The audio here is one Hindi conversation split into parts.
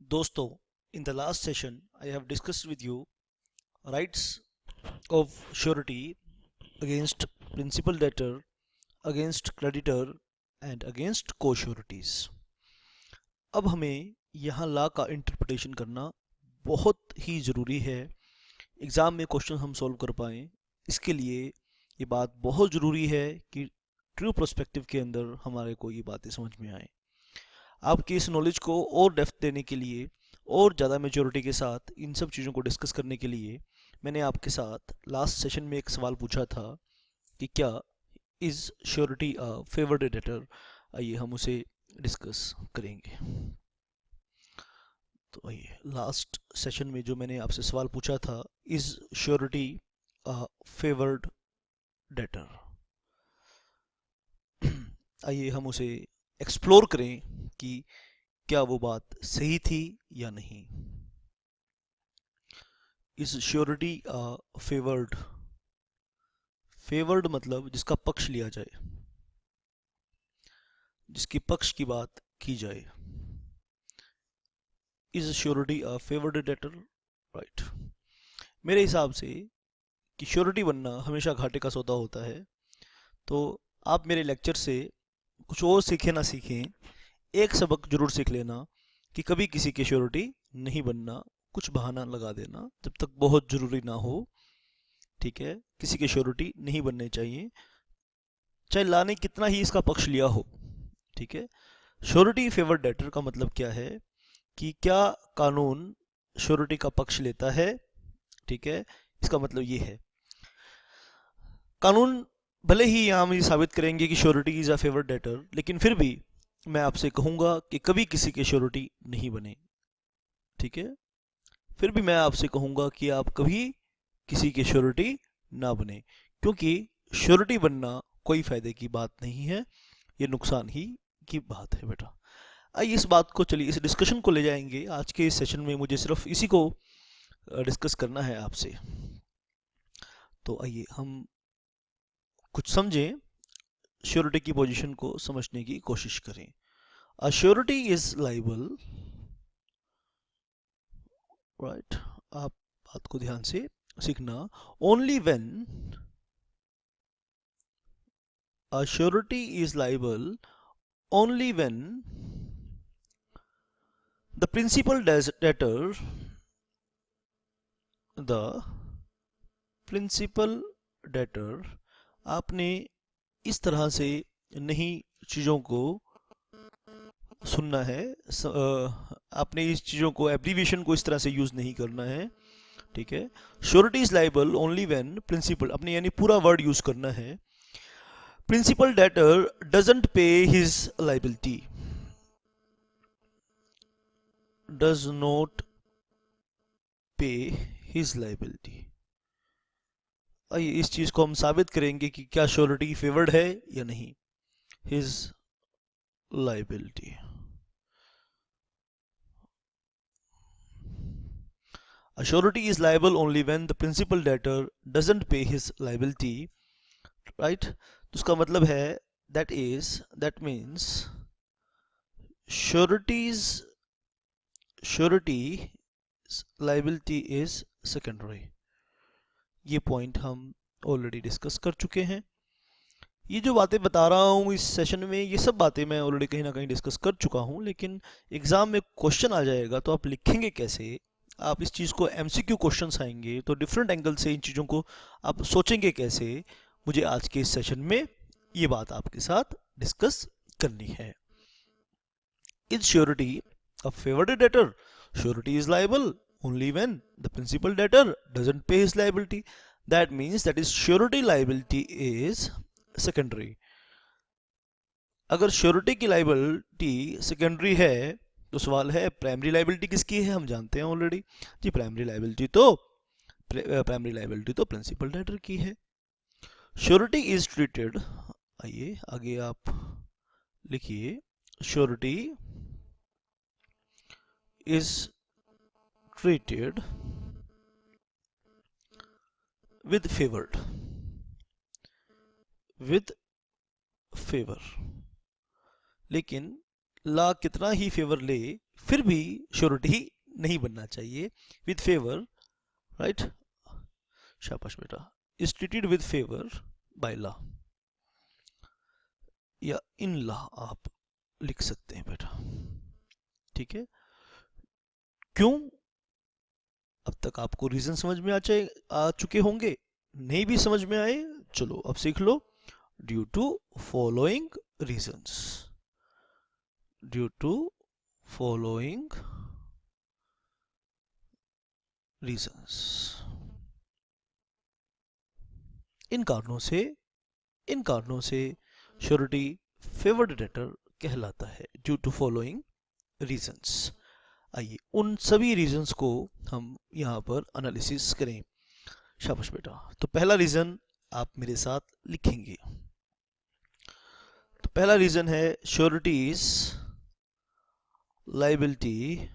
दोस्तों, in the last session, I have discussed with you rights of surety against principal debtor, against creditor and against co-sureties. अब हमें यहाँ ला का इंटरप्रिटेशन करना बहुत ही ज़रूरी है। एग्ज़ाम में क्वेश्चन हम सॉल्व कर पाएँ, इसके लिए ये बात बहुत ज़रूरी है कि ट्रू पर्सपेक्टिव के अंदर हमारे को ये बातें समझ में आए। आपकी इस नॉलेज को और डेप्थ देने के लिए और ज़्यादा मेच्योरिटी के साथ इन सब चीज़ों को डिस्कस करने के लिए मैंने आपके साथ लास्ट सेशन में एक सवाल पूछा था कि क्या is surety a favoured debtor. आइए हम उसे डिस्कस करेंगे। तो आइए, लास्ट सेशन में जो मैंने आपसे सवाल पूछा था, is surety a favoured debtor, आइए हम उसे एक्सप्लोर करें कि क्या वो बात सही थी या नहीं। इज श्योरिटी फेवर्ड, फेवर्ड मतलब जिसका पक्ष लिया जाए, जिसकी पक्ष की बात की जाए। Is surety a favoured debtor, right. मेरे हिसाब से कि श्योरिटी बनना हमेशा घाटे का सौदा होता है। तो आप मेरे लेक्चर से कुछ और सीखें ना सीखें, एक सबक जरूर सीख लेना कि कभी किसी की श्योरिटी नहीं बनना, कुछ बहाना लगा देना जब तक बहुत ज़रूरी ना हो। ठीक है, किसी की श्योरिटी नहीं बननी चाहिए, चाहे ला ने कितना ही इसका पक्ष लिया हो। ठीक है, श्योरिटी फेवर डेटर का मतलब क्या है कि क्या कानून श्योरिटी का पक्ष लेता है। ठीक है, इसका मतलब ये है कानून भले ही यहाँ मुझे साबित करेंगे कि surety is a favour debtor, लेकिन फिर भी मैं आपसे कहूँगा कि कभी किसी की श्योरिटी नहीं बने। ठीक है, फिर भी मैं आपसे कहूँगा कि आप कभी किसी की श्योरिटी ना बने, क्योंकि श्योरिटी बनना कोई फ़ायदे की बात नहीं है, ये नुकसान ही की बात है बेटा। आइए इस बात को, चलिए इस डिस्कशन को ले जाएंगे। आज के इस सेशन में मुझे सिर्फ इसी को डिस्कस करना है आपसे। तो आइए हम कुछ समझें, श्योरिटी की पोजीशन को समझने की कोशिश करें। A surety is liable, right, आप बात को ध्यान से सीखना। Only when a surety is liable, only when the principal debtor, the principal debtor, आपने इस तरह से नहीं चीज़ों को सुनना है, आपने इस चीज़ों को, एब्रीविएशन को इस तरह से यूज़ नहीं करना है। ठीक है, surety is liable only when principal, अपने यानी पूरा वर्ड यूज़ करना है। Principal debtor doesn't pay his liability, does not pay his liability। आइए इस चीज़ को हम साबित करेंगे कि क्या श्योरिटी फेवर्ड है या नहीं। his liability, a surety is liable only when the principal debtor doesn't pay his liability, right। तो उसका मतलब है that means surety liability is secondary। ये पॉइंट हम ऑलरेडी डिस्कस कर चुके हैं। ये जो बातें बता रहा हूँ इस सेशन में, ये सब बातें मैं ऑलरेडी कहीं ना कहीं डिस्कस कर चुका हूँ, लेकिन एग्ज़ाम में क्वेश्चन आ जाएगा तो आप लिखेंगे कैसे, आप इस चीज़ को एमसीक्यू क्वेश्चंस आएंगे तो डिफरेंट एंगल से इन चीज़ों को आप सोचेंगे कैसे। मुझे आज के इस सेशन में ये बात आपके साथ डिस्कस करनी है। Is surety a favoured debtor, surety is liable only when the principal debtor doesn't pay his liability, that means that is surety liability is secondary। अगर श्योरिटी की लाइबिलिटी सेकेंडरी है तो सवाल है प्राइमरी लाइबिलिटी किसकी है। हम जानते हैं ऑलरेडी जी, प्राइमरी लाइबिलिटी तो प्रिंसिपल डेटर की है। श्योरिटी इज ट्रीटेड, आइए आगे आप लिखिए, surety is treated with favored, with favor। लेकिन ला कितना ही फेवर ले, फिर भी श्योरिटी नहीं बनना चाहिए। विद फेवर, राइट, शाबाश बेटा, is treated with favour by law या इन लॉ आप लिख सकते हैं बेटा, ठीक है। क्यों? अब तक आपको रीजन समझ में आ चुके होंगे। नहीं भी समझ में आए, चलो अब सीख लो। Due to following reasons, due to following reasons, इन कारणों से श्योरिटी फेवर्ड डेटर कहलाता है, ड्यू टू फॉलोइंग रीजंस। आइए उन सभी रीजंस को हम यहाँ पर एनालिसिस करें। शाबाश बेटा। तो पहला रीजन आप मेरे साथ लिखेंगे। तो पहला रीजन है surety's liability,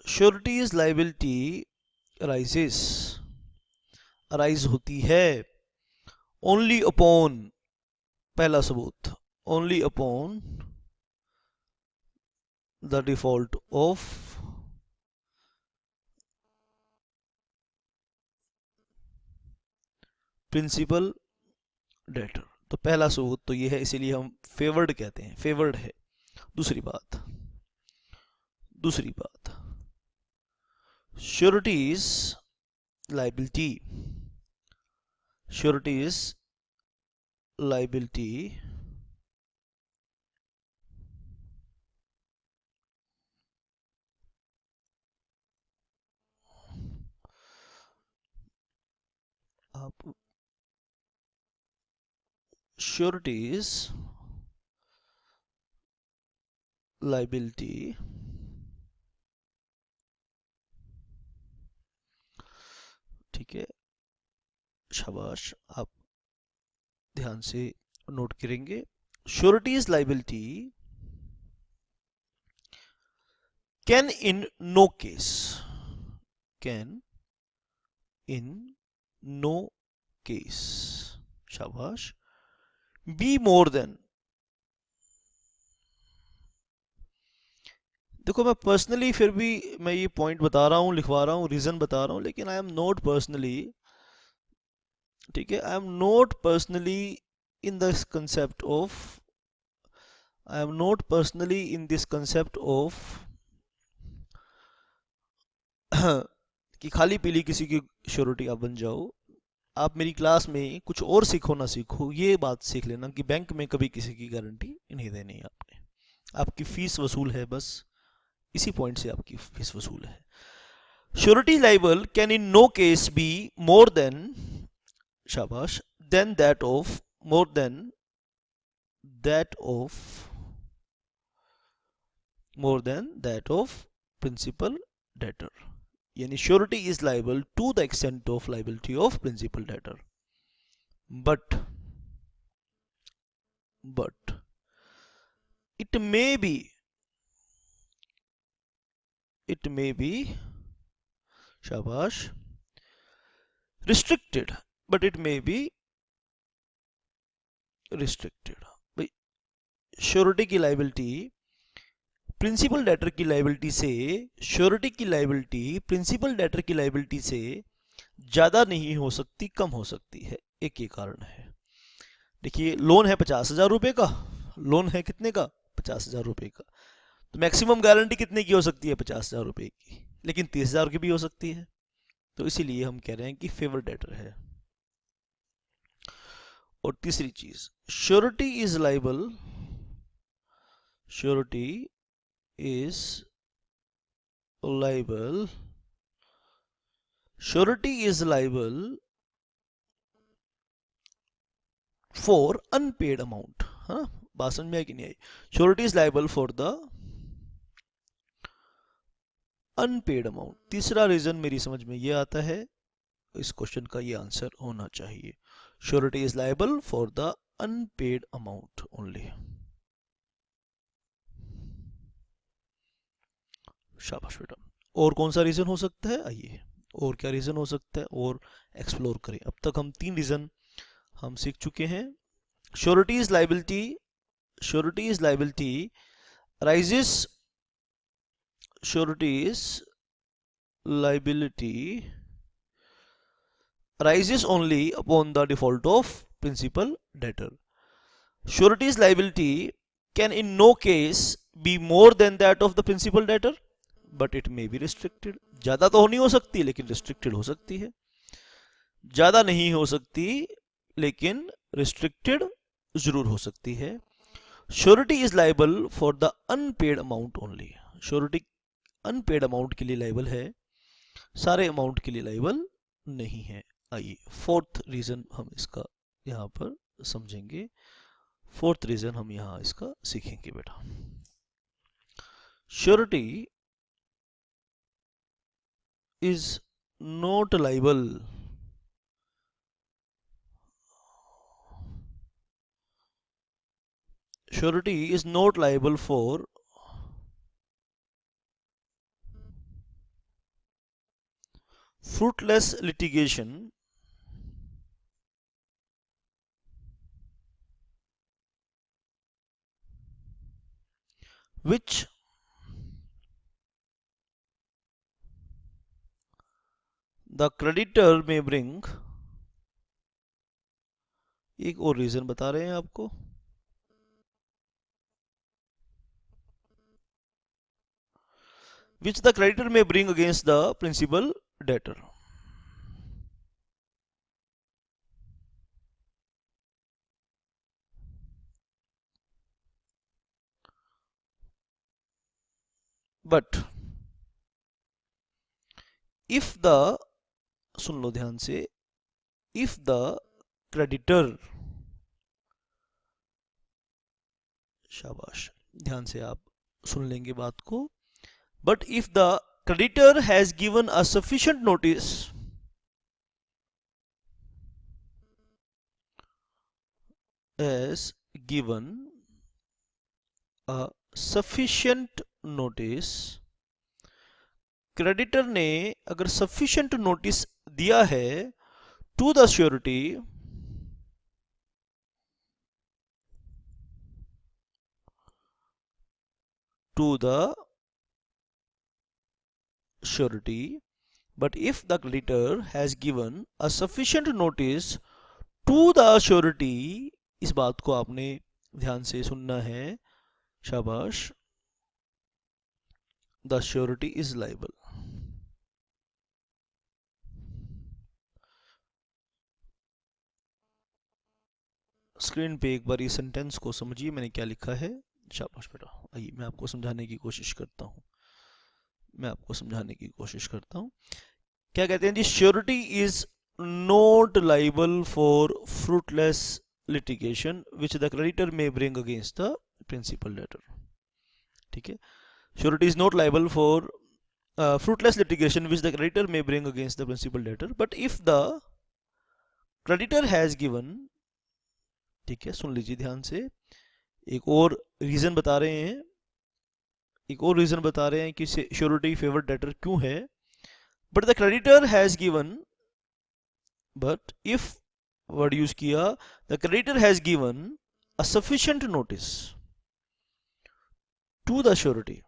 surety's liability arise होती है ओनली अपॉन, पहला सबूत, only upon the default of principal debtor. तो पहला सबूत तो ये है, इसीलिए हम फेवर्ड कहते हैं, फेवर्ड है। दूसरी बात श्योरिटीज लायबिलिटी, श्योरिटीज लायबिलिटी आप श्योरिटीज लायबिलिटी ठीक है, शाबाश, आप ध्यान से नोट करेंगे। Surety's liability can in no case, can in no case, शाबाश, बी मोर देन। देखो मैं पर्सनली फिर भी मैं ये पॉइंट बता रहा हूँ, लिखवा रहा हूँ, रीजन बता रहा हूँ, लेकिन आई एम नॉट पर्सनली, ठीक है, I am not personally in this concept of, I am not personally in this concept of कि खाली पीली किसी की श्योरिटी आप बन जाओ। आप मेरी क्लास में कुछ और सीखो ना सीखो, ये बात सीख लेना कि बैंक में कभी किसी की गारंटी नहीं देनी है आपने, आपकी फीस वसूल है, बस इसी पॉइंट से आपकी फीस वसूल है। Surety liable can in no case be more than, शाबाश, than that of, more than that of, more than that of principal debtor. यानी surety is liable to the extent of liability of principal debtor, but it may be शाबाश restricted, but it may be restricted। भाई श्योरिटी की लायबिलिटी प्रिंसिपल डेटर की लायबिलिटी से, श्योरिटी की लायबिलिटी प्रिंसिपल डेटर की लायबिलिटी से ज्यादा नहीं हो सकती, कम हो सकती है। एक ये कारण है। देखिए लोन है 50,000 रुपए का, लोन है कितने का, 50,000 रुपए का, तो मैक्सिमम गारंटी कितने की हो सकती है, 50,000 रुपए की, लेकिन 30,000 की भी हो सकती है। तो इसीलिए हम कह रहे हैं कि फेवर डेटर है। और तीसरी चीज, surety is liable, surety is liable, surety is liable for unpaid amount. हाँ, बात समझ में आई कि नहीं आई? Surety is liable for the unpaid amount. तीसरा रीजन मेरी समझ में ये आता है, इस क्वेश्चन का ये आंसर होना चाहिए, surety is liable for the unpaid amount only. शाबाश बेटा। और कौन सा रीजन हो सकता है, आइए और क्या रीजन हो सकता है और एक्सप्लोर करें। अब तक हम 3 रीजन हम सीख चुके हैं। Surety is liability, surety's liability arises only upon the default of principal debtor. Surety's liability can in no case be more than that of the principal debtor, but it may be restricted. ज़्यादा तो नहीं हो सकती लेकिन restricted हो सकती है, ज़्यादा नहीं हो सकती लेकिन restricted ज़रूर हो सकती है. Surety is liable for the unpaid amount only. Surety unpaid amount के लिए liable है, सारे amount के लिए liable नहीं है. आइए फोर्थ रीज़न हम इसका यहाँ पर समझेंगे, फोर्थ रीज़न हम यहाँ इसका सीखेंगे बेटा. Surety is not liable for fruitless litigation which the creditor may bring. एक और रीजन बता रहे हैं आपको, which the creditor may bring against the principal debtor. But if the, सुन लो ध्यान से, if the creditor, शाबाश, ध्यान से आप सुन लेंगे बात को. But if the creditor has given a sufficient notice, creditor ने अगर सफिशिएंट नोटिस दिया है to the surety, but if the creditor has given a sufficient notice to the surety, इस बात को आपने ध्यान से सुनना है, शाबाश. The surety is liable. Screen पे एक बार ये सेंटेंस को समझिए मैंने क्या लिखा है. शाबाश बेटा. आइए मैं आपको समझाने की कोशिश करता हूँ, क्या कहते हैं जी, surety is not liable for fruitless litigation which the creditor may bring against the principal debtor. ठीक है, surety is not liable for fruitless litigation which the creditor may bring against the principal debtor, but if the creditor has given. ठीक है, सुन लीजिए ध्यान से, एक और रीजन बता रहे हैं कि श्योरिटी फेवर्ड डेटर क्यों है. But the creditor has given, but if word use किया, the creditor has given a sufficient notice to the surety.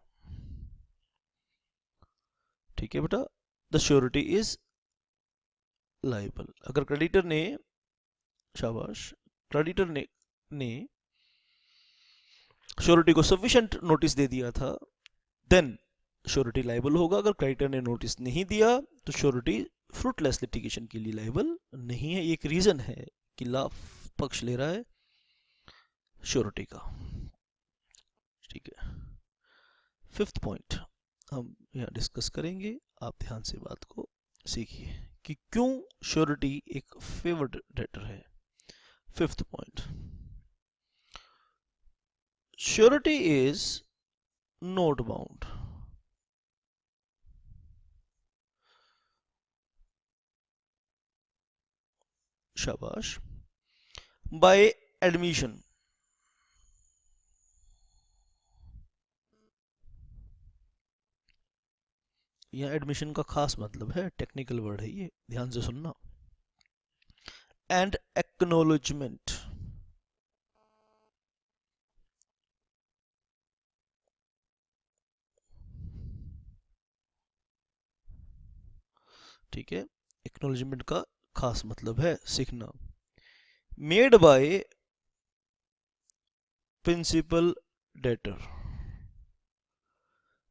ठीक है बेटा, द श्योरिटी इज लाइबल. अगर क्रेडिटर ने, शाबाश, क्रेडिटर ने श्योरिटी को सफिशिएंट नोटिस दे दिया था, देन श्योरिटी लाइबल होगा. अगर क्रेडिटर ने नोटिस नहीं दिया तो श्योरिटी फ्रूटलेस लिटिगेशन के लिए लाइबल नहीं है. एक रीजन है कि लाभ पक्ष ले रहा है श्योरिटी का. ठीक है, फिफ्थ पॉइंट हम यहाँ डिस्कस करेंगे. आप ध्यान से बात को सीखिए कि क्यों श्योरिटी एक फेवर्ड डेटर है. Fifth point, surety is not bound. शाबाश. By admission. यह एडमिशन का खास मतलब है, टेक्निकल वर्ड है ये, ध्यान से सुनना. And acknowledgement. ठीक है, एक्नॉलेजमेंट का खास मतलब है सीखना। Made by principal debtor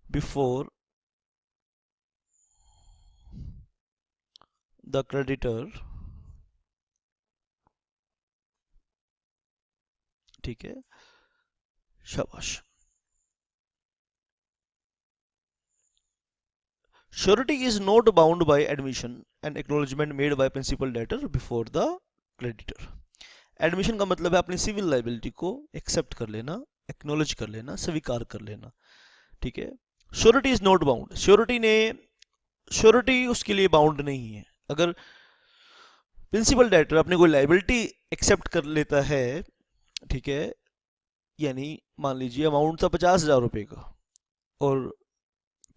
before the creditor, ठीक है, शाबाश। Surety is not bound by admission and acknowledgement made by principal debtor before the creditor. Admission का मतलब है अपनी सिविल लाइबिलिटी को एक्सेप्ट कर लेना, एक्नॉलेज कर लेना, स्वीकार कर लेना, ठीक है। Surety is not bound, surety उसके लिए बाउंड नहीं है। अगर प्रिंसिपल डेटर अपनी कोई लाइबिलिटी एक्सेप्ट कर लेता है, ठीक है, यानी मान लीजिए अमाउंट था 50,000 रुपये का और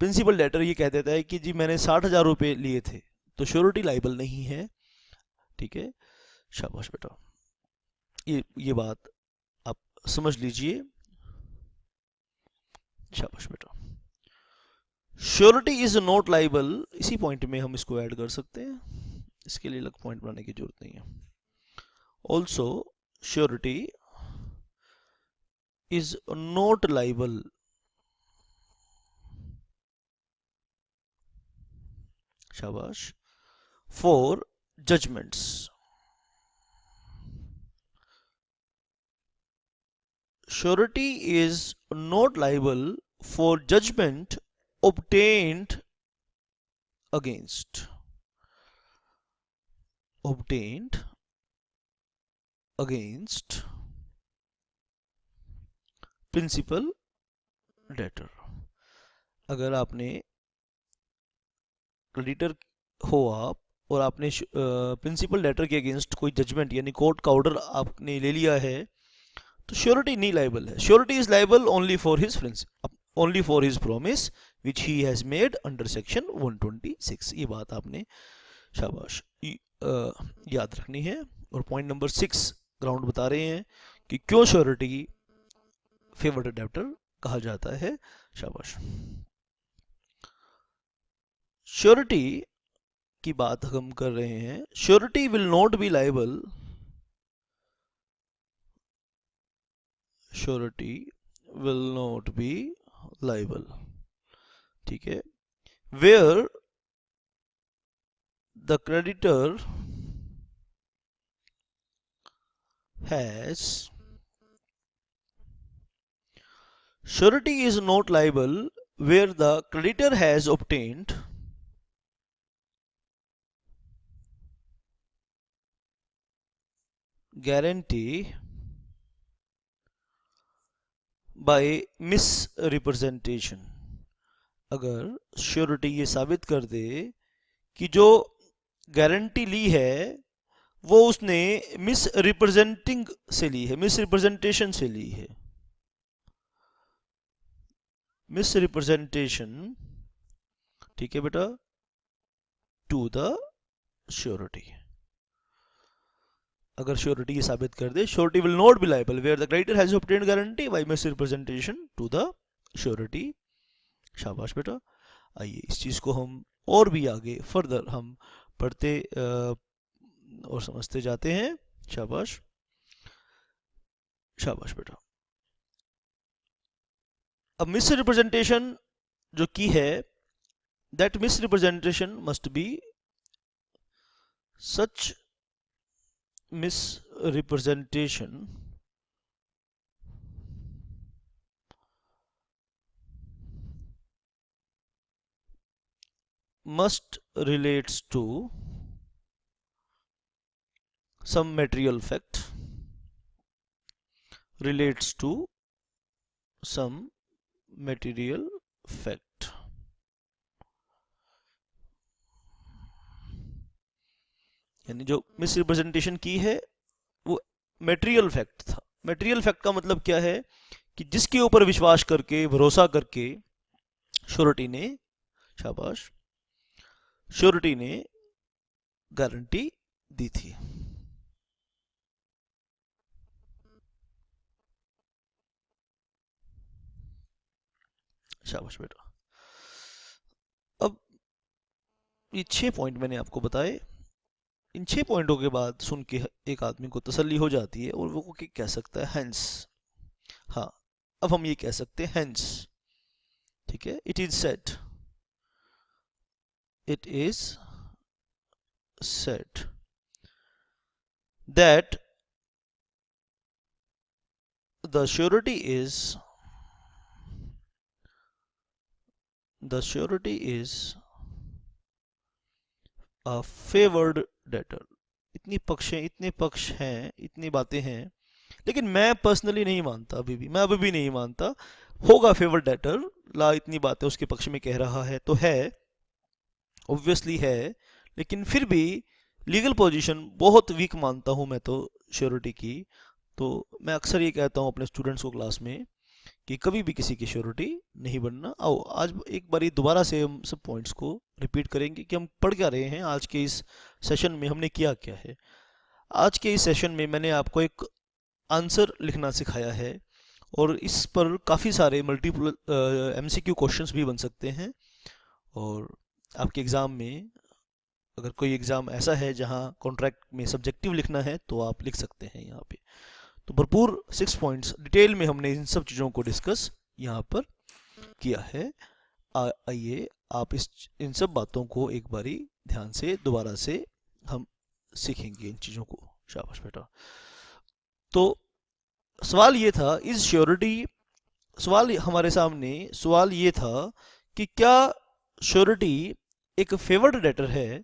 प्रिंसिपल डेटर ये कह देता है कि जी मैंने 60,000 रुपये लिए थे, तो श्योरिटी लाइबल नहीं है, ठीक है। शाबाश बेटा, ये बात आप समझ लीजिए। शाबाश बेटा। श्योरिटी इज नॉट लाइबल, इसी पॉइंट में हम इसको ऐड कर सकते हैं, इसके लिए अलग पॉइंट बनाने की जरूरत नहीं है। Also surety is not liable शाबाश for judgments, surety is not liable for judgment obtained against principal debtor। अगर आपने क्रेडिटर हो आप और आपने प्रिंसिपल डेटर के अगेंस्ट कोई जजमेंट यानी कोर्ट का ऑर्डर आपने ले लिया है, तो श्योरिटी नहीं लाइबल है। Surety is liable only for his promise which he has made under section 126। ये बात आपने शाबाश याद रखनी है। और पॉइंट नंबर 6 ग्राउंड बता रहे हैं कि क्यों श्योरिटी फेवर्ड डेब्टर कहा जाता है। शाबाश। श्योरिटी की बात हम कर रहे हैं। Surety will not be liable, surety will not be liable, ठीक है, where the creditor has, surety is not liable where the creditor has obtained guarantee by misrepresentation। अगर श्योरिटी ये साबित कर दे कि जो गारंटी ली है वो उसने मिसरिप्रेजेंटिंग से ली है, मिसरिप्रेजेंटेशन से ली है, मिसरिप्रेजेंटेशन, ठीक है बेटा, टू द श्योरिटी। अगर श्योरिटी ये साबित कर दे, surety will not be liable where the creditor has obtained guarantee by misrepresentation to the surety. शाबाश बेटा। आइए इस चीज को हम और भी आगे फर्दर हम पढ़ते और समझते जाते हैं। शाबाश शाबाश बेटा। अब मिसरिप्रेजेंटेशन जो की है, that misrepresentation must be such misrepresentation must relates to some material fact, relates to some material fact। यानी जो मिसरिप्रेजेंटेशन की है वो मेटेरियल फैक्ट था। मेटेरियल फैक्ट का मतलब क्या है कि जिसके ऊपर विश्वास करके, भरोसा करके श्योरिटी ने, शाबाश, श्योरिटी ने गारंटी दी थी। शाबाश बेटा। अब ये 6 पॉइंट मैंने आपको बताए। इन 6 पॉइंटों के बाद सुन के एक आदमी को तसल्ली हो जाती है और वो कह सकता है हेंस। हाँ, अब हम ये कह सकते हैं हेंस, ठीक है। It is said, it is said that the surety is a favored debtor। इतनी पक्ष हैं, इतने पक्ष हैं, इतनी बातें हैं, लेकिन मैं पर्सनली नहीं मानता, मैं अभी भी नहीं मानता होगा फेवर्ड डेटर। ला इतनी बातें उसके पक्ष में कह रहा है तो है, ऑब्वियसली है, लेकिन फिर भी लीगल पोजीशन बहुत वीक मानता हूँ मैं तो श्योरिटी की। तो मैं अक्सर ये कहता हूँ अपने स्टूडेंट्स को क्लास में कि कभी भी किसी की श्योरिटी नहीं बनना। आओ आज एक बारी दोबारा से हम सब पॉइंट्स को रिपीट करेंगे कि हम पढ़ क्या रहे हैं। आज के इस सेशन में हमने किया क्या है। आज के इस सेशन में मैंने आपको एक आंसर लिखना सिखाया है और इस पर काफ़ी सारे मल्टीपल MCQ क्वेश्चंस भी बन सकते हैं। और आपके एग्ज़ाम में अगर कोई एग्ज़ाम ऐसा है जहां कॉन्ट्रैक्ट में सब्जेक्टिव लिखना है तो आप लिख सकते हैं यहाँ पे। तो भरपूर 6 पॉइंट्स डिटेल में हमने इन सब चीज़ों को डिस्कस यहाँ पर किया है। आइए आप इन सब बातों को एक बारी ध्यान से दोबारा से हम सीखेंगे इन चीज़ों को। शाबाश बेटा। तो सवाल ये था, इज श्योरिटी, सवाल हमारे सामने सवाल ये था कि क्या श्योरिटी एक फेवर्ड डेटर है।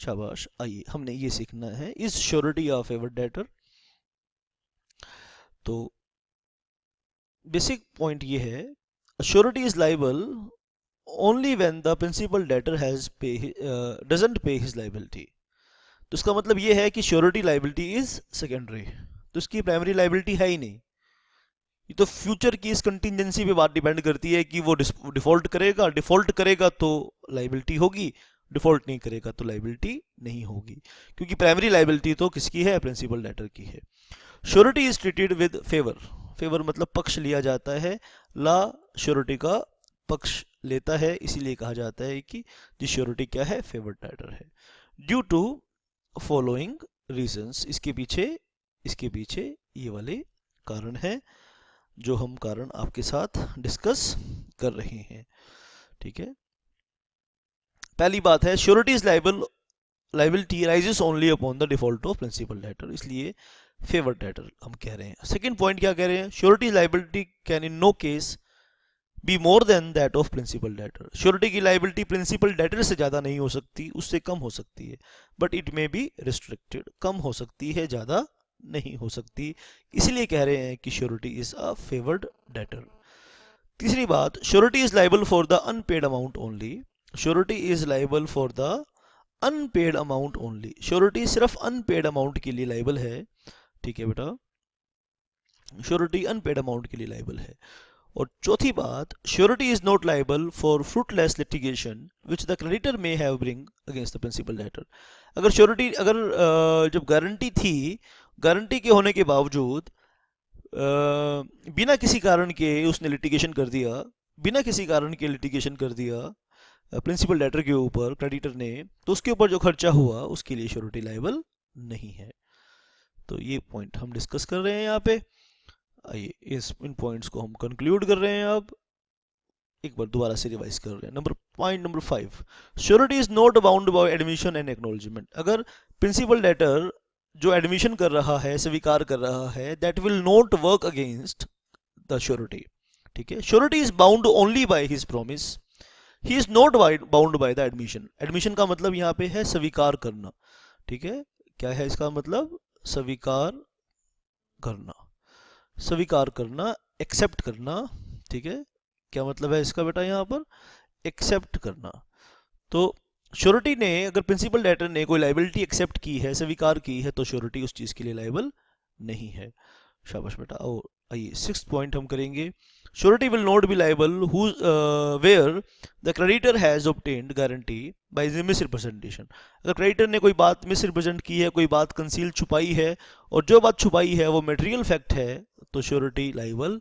शाबाश, आइए हमने ये सीखना है, is surety a favoured debtor. तो बेसिक पॉइंट ये है, surety is liable only when the principal debtor has doesn't pay his liability. तो इसका मतलब ये है कि श्योरिटी लाइबिलिटी इज सेकेंडरी, तो इसकी प्राइमरी लाइबिलिटी है ही नहीं। ये तो फ्यूचर की इस कंटिजेंसी पे बात डिपेंड करती है कि वो डिफॉल्ट करेगा तो लाइबिलिटी होगी, डिफॉल्ट नहीं करेगा तो लाइबिलिटी नहीं होगी, क्योंकि प्राइमरी लाइबिलिटी तो किसकी है, प्रिंसिपल डेटर की है। Surety is treated with favour, favour मतलब पक्ष लिया जाता है। ला श्योरिटी का पक्ष लेता है, इसीलिए कहा जाता है कि जी श्योरिटी क्या है, फेवर्ड डेटर है। ड्यू टू फॉलोइंग रीजंस, इसके पीछे ये वाले कारण हैं जो हम कारण आपके साथ डिस्कस कर रहे हैं, ठीक है। पहली बात है, surety is liability arises only upon the default of principal debtor, इसलिए फेवर्ड डेटर हम कह रहे हैं। सेकंड पॉइंट क्या कह रहे हैं, surety liability can in no case be more than that of principal debtor. Surety की लाइबिलिटी प्रिंसिपल डेटर से ज़्यादा नहीं हो सकती, उससे कम हो सकती है, but it may be restricted, कम हो सकती है, ज़्यादा नहीं हो सकती, इसलिए कह रहे हैं कि surety is a favoured debtor. तीसरी बात, surety is liable for the unpaid amount only, surety is liable for the unpaid amount only, surety सिर्फ अनपेड अमाउंट के लिए लाइबल है, ठीक है बेटा, श्योरिटी अनपेड अमाउंट के लिए लाइबल है। और चौथी बात, surety is not liable for fruitless litigation which the creditor may have bring against the principal debtor. अगर जब गारंटी थी, गारंटी के होने के बावजूद बिना किसी कारण के उसने लिटिगेशन कर दिया, बिना किसी कारण के लिटिगेशन कर दिया प्रिंसिपल डेटर के ऊपर क्रेडिटर ने, तो उसके ऊपर जो खर्चा हुआ उसके लिए श्योरिटी लाइबल नहीं है। तो ये पॉइंट हम डिस्कस कर रहे हैं यहाँ पे। आइए इन पॉइंट्स को हम कंक्लूड कर रहे हैं। अब एक बार दोबारा से रिवाइज कर रहे हैं। Point number 5, surety is not bound by admission and acknowledgement. अगर प्रिंसिपल डेटर जो एडमिशन कर रहा है, स्वीकार कर रहा है, that will not work against the surety, ठीक है। Surety is bound only by his promise, he is not bound by the admission. Admission का मतलब यहाँ पे है स्वीकार करना, ठीक है। क्या है इसका मतलब, स्वीकार करना, एक्सेप्ट करना, ठीक है। क्या मतलब है इसका बेटा, यहाँ पर एक्सेप्ट करना। तो श्योरिटी ने, अगर प्रिंसिपल डेटर ने कोई लाइबिलिटी एक्सेप्ट की है, स्वीकार की है, तो श्योरिटी उस चीज़ के लिए लाइबल नहीं है। शाबाश बेटा। और आइए 6th पॉइंट हम करेंगे, surety will not be liable where the creditor has obtained guarantee by misrepresentation. अगर क्रेडिटर ने कोई बात मिसरिप्रेजेंट की है, कोई बात कंसील छुपाई है, और जो बात छुपाई है वो मटेरियल फैक्ट है, तो श्योरिटी लाइबल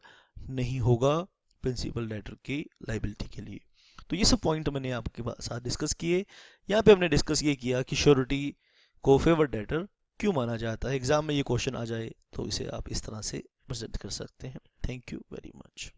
नहीं होगा प्रिंसिपल डेटर की लाइबिलिटी के लिए। तो ये सब पॉइंट मैंने आपके साथ डिस्कस किए। यहाँ पे हमने डिस्कस ये किया कि श्योरिटी को फेवर डेटर क्यों माना जाता है। एग्जाम में ये क्वेश्चन आ जाए तो इसे आप इस तरह से प्रेजेंट कर सकते हैं। Thank you very much.